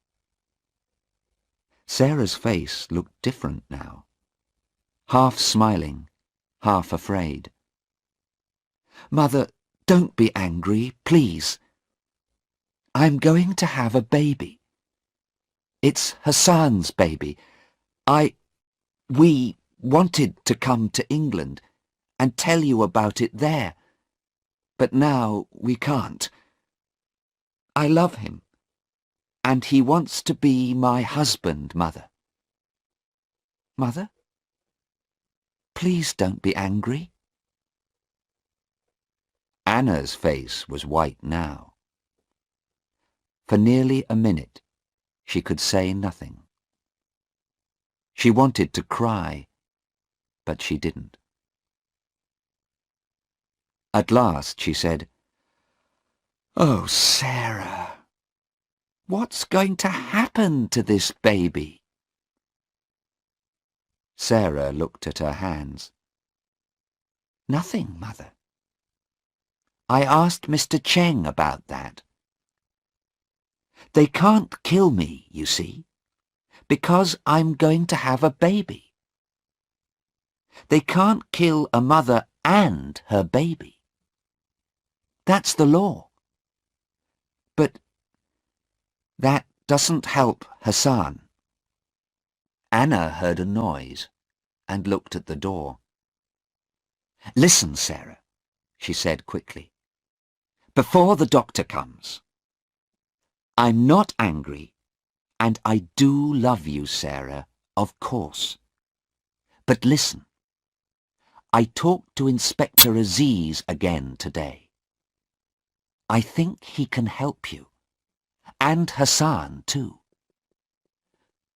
Sarah's face looked different now, half smiling, half afraid. "Mother, don't be angry, please. I'm going to have a baby. It's Hassan's baby. We wanted to come to England and tell you about it there, but now we can't. I love him, and he wants to be my husband, Mother. Mother, please don't be angry." Anna's face was white now. For nearly a minute, she could say nothing. She wanted to cry, but she didn't. At last she said, "Oh, Sarah, what's going to happen to this baby?" Sarah looked at her hands. "Nothing, Mother. I asked Mr. Cheng about that. They can't kill me, you see, because I'm going to have a baby. They can't kill a mother and her baby. That's the law. But that doesn't help Hassan." Anna heard a noise and looked at the door. Listen, Sarah, she said quickly. Before the doctor comes. I'm not angry, and I do love you, Sarah, of course. But listen. I talked to Inspector Aziz again today. I think he can help you. And Hassan, too.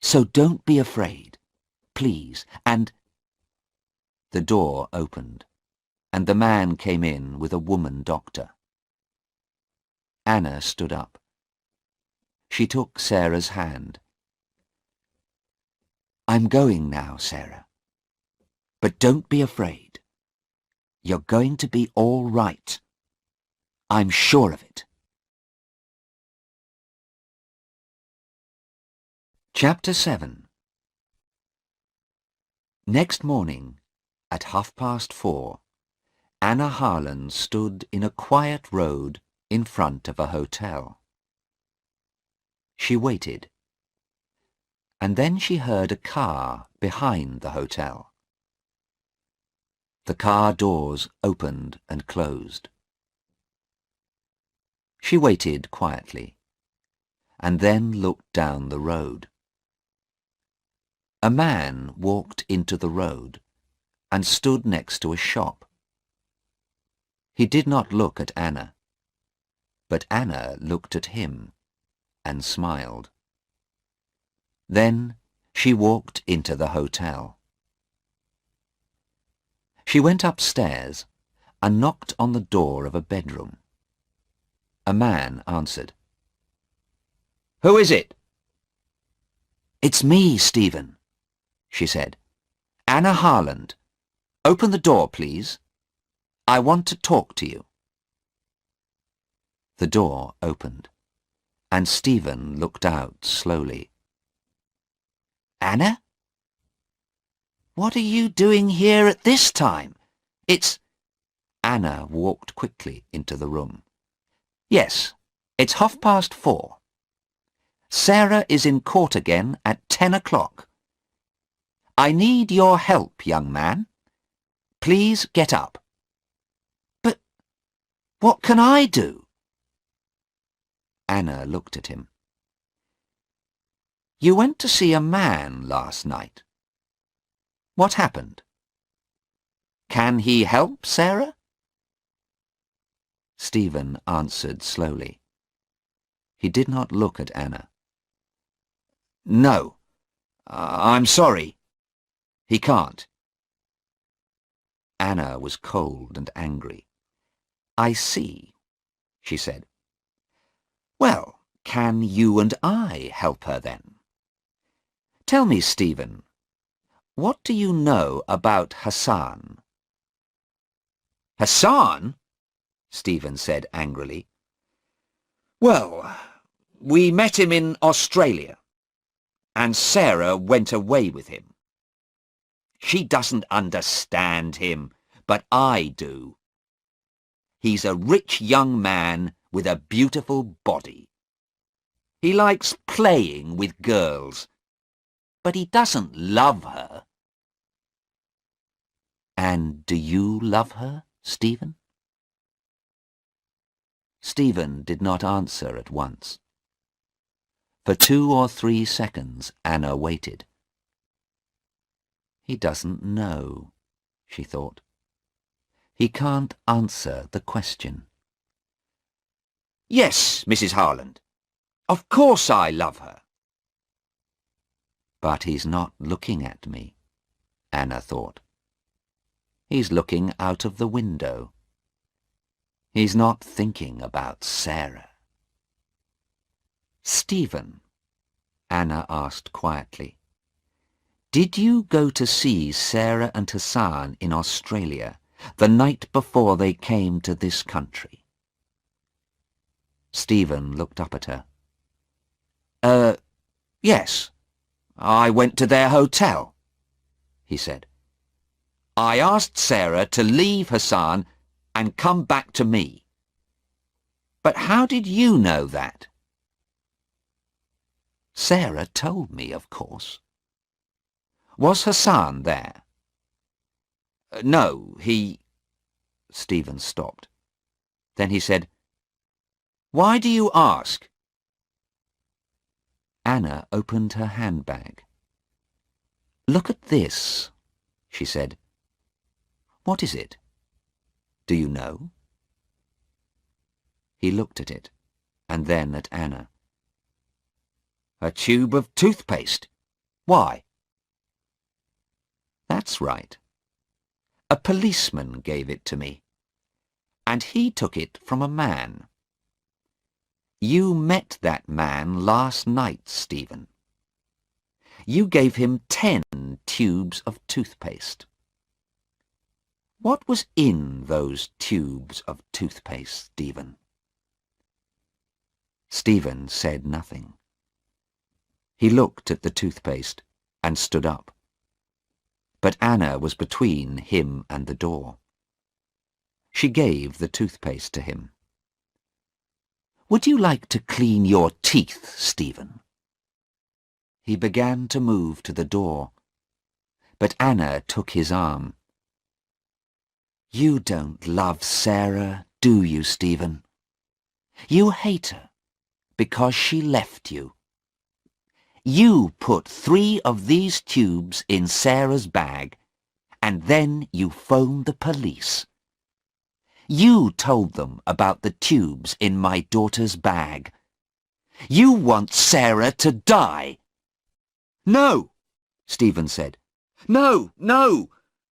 So don't be afraid, please, and... The door opened, and the man came in with a woman doctor. Anna stood up. She took Sarah's hand. I'm going now, Sarah. But don't be afraid. You're going to be all right. I'm sure of it. Chapter 7. Next morning, at 4:30, Anna Harland stood in a quiet road in front of a hotel. She waited, and then she heard a car behind the hotel. The car doors opened and closed. She waited quietly, and then looked down the road. A man walked into the road and stood next to a shop. He did not look at Anna, but Anna looked at him and smiled. Then she walked into the hotel. She went upstairs and knocked on the door of a bedroom. A man answered. "Who is it?" "It's me, Stephen," she said. "Anna Harland. Open the door, please. I want to talk to you." The door opened, and Stephen looked out slowly. "Anna? What are you doing here at this time? It's—" Anna walked quickly into the room. "Yes, it's 4:30. Sarah is in court again at 10 o'clock. I need your help, young man. Please get up." "But what can I do?" Anna looked at him. "You went to see a man last night. What happened? Can he help Sarah?" Stephen answered slowly. He did not look at Anna. "No, I'm sorry. He can't." Anna was cold and angry. "I see," she said. "Well, can you and I help her then? Tell me, Stephen, what do you know about Hassan?" "Hassan?" Stephen said angrily. "Well, we met him in Australia, and Sarah went away with him. She doesn't understand him, but I do. He's a rich young man with a beautiful body. He likes playing with girls, but he doesn't love her." "And do you love her, Stephen?" Stephen did not answer at once. For 2 or 3 seconds Anna waited. He doesn't know, she thought. He can't answer the question. "Yes, Mrs. Harland. Of course I love her." But he's not looking at me, Anna thought. He's looking out of the window. He's not thinking about Sarah. "Stephen," Anna asked quietly, "did you go to see Sarah and Hassan in Australia the night before they came to this country?" Stephen looked up at her. Yes. I went to their hotel," he said. "I asked Sarah to leave Hassan and come back to me. But how did you know that?" "Sarah told me, of course." "Was Hassan there?" "No, he—" Stephen stopped. Then he said, "Why do you ask?" Anna opened her handbag. "Look at this," she said. "What is it? Do you know?" He looked at it, and then at Anna. "A tube of toothpaste. Why?" "That's right. A policeman gave it to me, and he took it from a man. You met that man last night, Stephen. You gave him 10 tubes of toothpaste. What was in those tubes of toothpaste, Stephen?" Stephen said nothing. He looked at the toothpaste and stood up. But Anna was between him and the door. She gave the toothpaste to him. "Would you like to clean your teeth, Stephen?" He began to move to the door, but Anna took his arm. "You don't love Sarah, do you, Stephen? You hate her because she left you. You put 3 of these tubes in Sarah's bag, and then you phoned the police. You told them about the tubes in my daughter's bag. You want Sarah to die." "No," Stephen said. "No, no,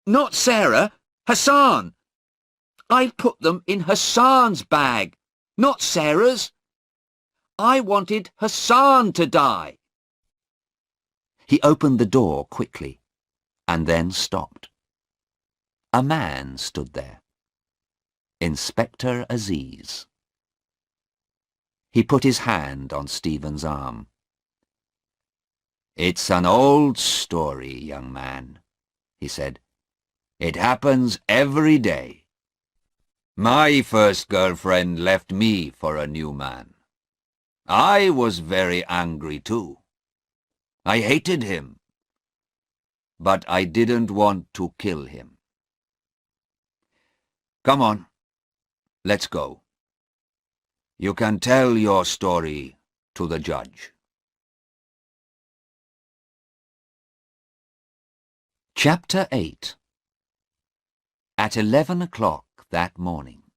not Sarah. Hassan. I put them in Hassan's bag, not Sarah's. I wanted Hassan to die." He opened the door quickly, and then stopped. A man stood there. Inspector Aziz. He put his hand on Stephen's arm. "It's an old story, young man," he said. "It happens every day. My first girlfriend left me for a new man. I was very angry too. I hated him. But I didn't want to kill him. Come on, let's go. You can tell your story to the judge." Chapter 8. At 11 o'clock that morning,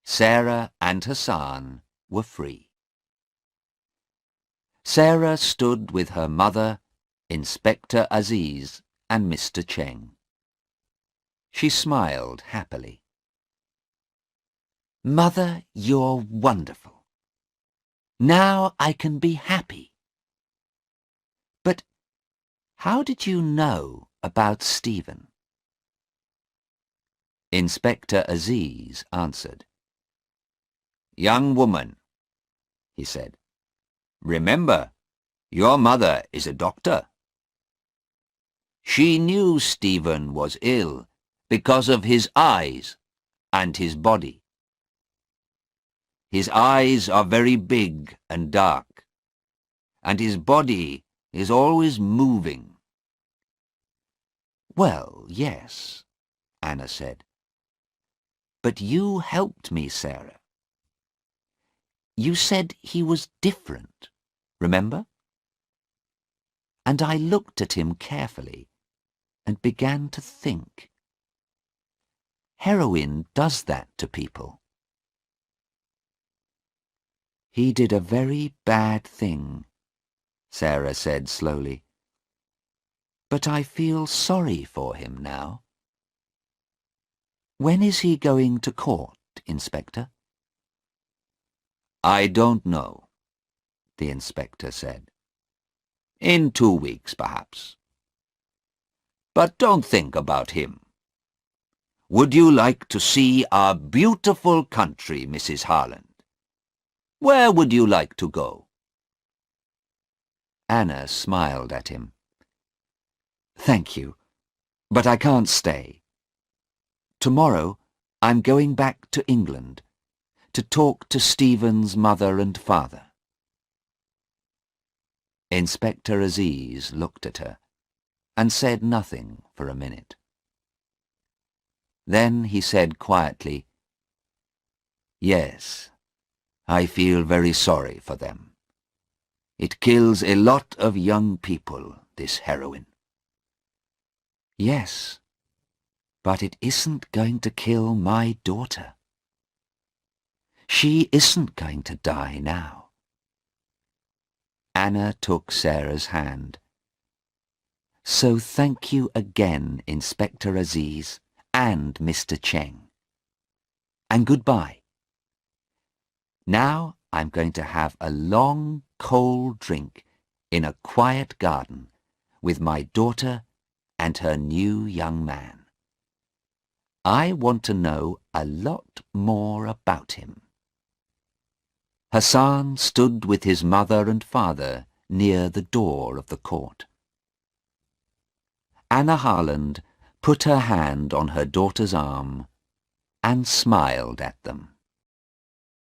Sarah and Hassan were free. Sarah stood with her mother, Inspector Aziz, and Mr. Cheng. She smiled happily. "Mother, you're wonderful. Now I can be happy. But how did you know about Stephen?" Inspector Aziz answered. "Young woman," he said, "remember, your mother is a doctor. She knew Stephen was ill because of his eyes and his body. His eyes are very big and dark, and his body is always moving." "Well, yes," Anna said. "But you helped me, Sarah. You said he was different, remember?" And I looked at him carefully and began to think. Heroin does that to people. "He did a very bad thing," Sarah said slowly. "But I feel sorry for him now." "When is he going to court, Inspector?" "I don't know," the inspector said. "In 2 weeks, perhaps. But don't think about him. Would you like to see our beautiful country, Mrs. Harland? Where would you like to go?" Anna smiled at him. "Thank you, but I can't stay. Tomorrow I'm going back to England to talk to Stephen's mother and father." Inspector Aziz looked at her and said nothing for a minute. Then he said quietly, "Yes, I feel very sorry for them. It kills a lot of young people, this heroin." "Yes, but it isn't going to kill my daughter. She isn't going to die now." Anna took Sarah's hand. "So thank you again, Inspector Aziz and Mr. Cheng. And goodbye. Now I'm going to have a long, cold drink in a quiet garden with my daughter and her new young man. I want to know a lot more about him." Hassan stood with his mother and father near the door of the court. Anna Harland put her hand on her daughter's arm and smiled at them.